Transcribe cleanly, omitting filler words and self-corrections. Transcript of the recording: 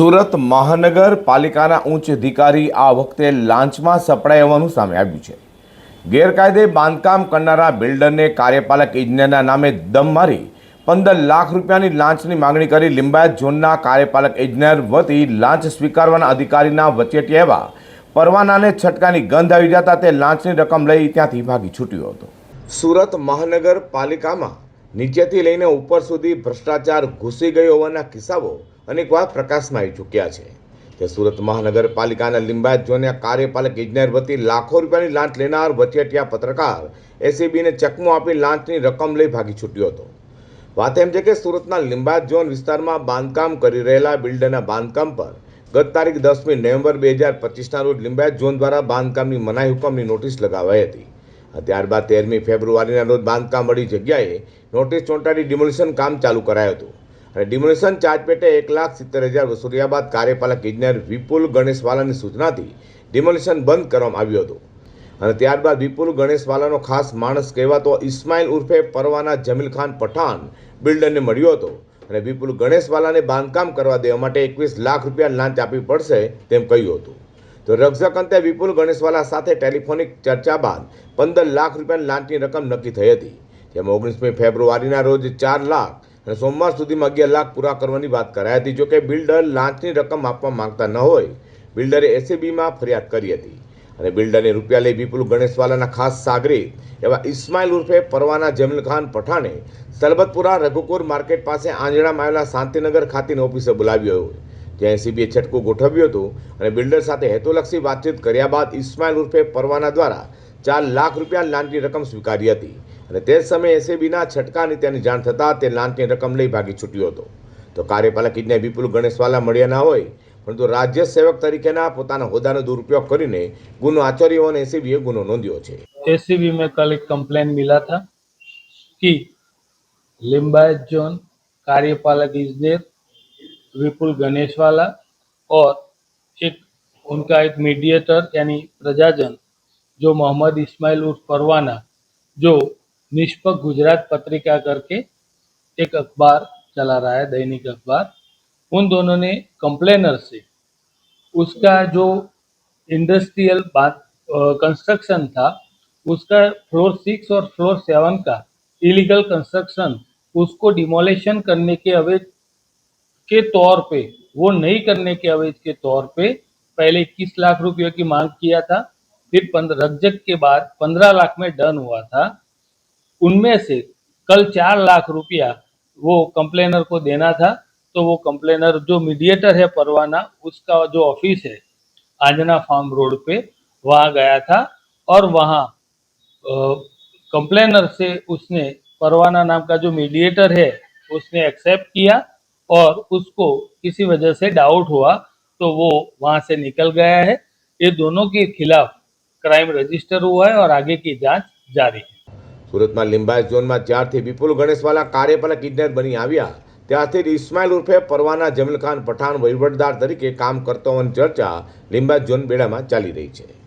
સુરત મહાનગરપાલિકાના ઉચ્ચ અધિકારી આ વખતે લાંચમાં સપડાઈ હોવાનું સામે આવ્યું છે। ગેરકાયદે બાંધકામ કરનારા બિલ્ડરને કાર્યપાલક ઇજનેરના નામે દમ મારી 15 લાખ રૂપિયાની લાંચની માંગણી કરી લિંબાયત ઝોનના કાર્યપાલક ઇજનેર વતી લાંચ સ્વીકારવાના અધિકારીના વચેટિયા એવા પરવાનાને છટકાની ગંધ આવી જતા તે લાંચની રકમ લઈ ત્યાંથી ભાગી છૂટ્યો હતો। સુરત મહાનગરપાલિકામાં નીચેથી લઈને ઉપર સુધી ભ્રષ્ટાચાર ઘૂસી ગયો હોવાના કિસ્સાઓ અનેકવાર પ્રકાશમાં આવી ચૂક્યા છે। તે સુરત મહાનગરપાલિકાના લિંબાયત ઝોનના કાર્યપાલક ઇજનેર વતી લાખો રૂપિયાની લાંચ લેનાર વચેટિયા પત્રકાર એસીબીને ચકમો આપી લાંચની રકમ લઈ ભાગી છૂટ્યો હતો। વાત એમ છે કે સુરતના લિંબાયત ઝોન વિસ્તારમાં બાંધકામ કરી રહેલા બિલ્ડરના બાંધકામ પર ગત તારીખ 10મી નવેમ્બર 2025ના રોજ લિંબાયત ઝોન દ્વારા બાંધકામની મનાઈ હુકમની નોટિસ લગાવાઈ હતી। ત્યારબાદ 13મી ફેબ્રુઆરીના રોજ બાંધકામ વાળી જગ્યાએ નોટિસ ચોંટાડી ડિમોલિશન કામ ચાલુ કરાયું હતું અને ડિમોલિશન ચાર્જ પેટે 1,70,000 વસૂલ્યા બાદ કાર્યપાલક ઇજનેર વિપુલ ગણેશવાલાની સૂચનાથી ડિમોલિશન બંધ કરવામાં આવ્યું હતું અને ત્યારબાદ વિપુલ ગણેશવાલાનો ખાસ માણસ કહેવાતો ઇસ્માઇલ ઉર્ફે પરવાના જમીલ ખાન પઠાણ બિલ્ડરને મળ્યો હતો અને વિપુલ ગણેશવાલાને બાંધકામ કરવા દેવા માટે 21 લાખ રૂપિયા લાંચ આપવી પડશે તેમ કહ્યું હતું। તો રકઝક અંતે વિપુલ ગણેશવાલા સાથે ટેલિફોનિક ચર્ચા બાદ 15 લાખ રૂપિયાની લાંચની રકમ નક્કી થઈ હતી, જેમાં 19મી ફેબ્રુઆરીના રોજ 4 લાખ અને સોમવાર સુધીમાં 11 લાખ પૂરા કરવાની વાત કરાઈ હતી। જોકે બિલ્ડર લાંચની રકમ આપવા માંગતા ન હોય બિલ્ડરે એસીબીમાં ફરિયાદ કરી હતી અને બિલ્ડરને રૂપિયા લઈ વિપુલ ગણેશવાલાના ખાસ સાગરીત એવા ઇસ્માઇલ ઉર્ફે પરવાના જમીલ ખાન પઠાણે સરબતપુરા રઘુકુર માર્કેટ પાસે આંજણામાં આવેલા શાંતિનગર ખાતેની ઓફિસે બોલાવ્યો હતો, જ્યાં એસીબીએ છટકું ગોઠવ્યું હતું અને બિલ્ડર સાથે હેતુલક્ષી વાતચીત કર્યા બાદ ઇસ્માઇલ ઉર્ફે પરવાના દ્વારા 4 લાખ રૂપિયા લાંચની રકમ સ્વીકારી હતી અને તે જ સમયે એસીબીના છટકાની તેની જાણ થતાં તે લાંચની રકમ લઈ ભાગી છૂટ્યો હતો। તો કાર્યપાલક ઇજનેર વિપુલ ગણેશવાલા મળ્યા ના હોય પરંતુ રાજ્ય સેવક તરીકેના પોતાના હોદ્દાનો દુરુપયોગ કરીને ગુનો આચર્યો અને एसीबी गुनो नोंदियो है। एसीबी में कल एक कंप्लेन मिला था कि लिंबायत जोन कार्यपालक इंजीनियर विपुल गणेशवाला और एक उनका एक मीडिएटर यानी प्रजाजन जो मोहम्मद इस्माइल उर्फ परवाना जो निष्पक्ष गुजरात पत्रिका करके एक अखबार चला रहा है, दैनिक अखबार, उन दोनों ने कंप्लेनर से उसका जो इंडस्ट्रियल कंस्ट्रक्शन था उसका फ्लोर 6 और फ्लोर 7 का इलीगल कंस्ट्रक्शन उसको डिमोलिशन करने के अवैध के तौर पे वो नहीं करने के अवैध के तौर पे पहले 21 लाख रुपये की मांग किया था, फिर रकजक के बाद 15 लाख में डन हुआ था। उनमें से कल 4 लाख रुपया वो कंप्लेनर को देना था, तो वो कंप्लेनर जो मीडिएटर है परवाना उसका जो ऑफिस है आंजना फार्म रोड पे वहाँ गया था और वहाँ कंप्लेनर से उसने परवाना नाम का जो मीडिएटर है उसने एक्सेप्ट किया और उसको किसी वजह से डाउट हुआ तो वो वहाँ से निकल गया है। ये दोनों के खिलाफ क्राइम रजिस्टर हुआ है और आगे की जांच जारी है। सूरत में लिंबायत जोन में ज्यारथी विपुल गणेशवाला कार्यपालक इंजीनियर बनी आव्या त्यारथी इस्माइल उर्फे परवाना जमील खान पठाण वहीवटदार तरीके काम करतो होवानी चर्चा लिंबायत जोन बेड़ा में चाली रही है।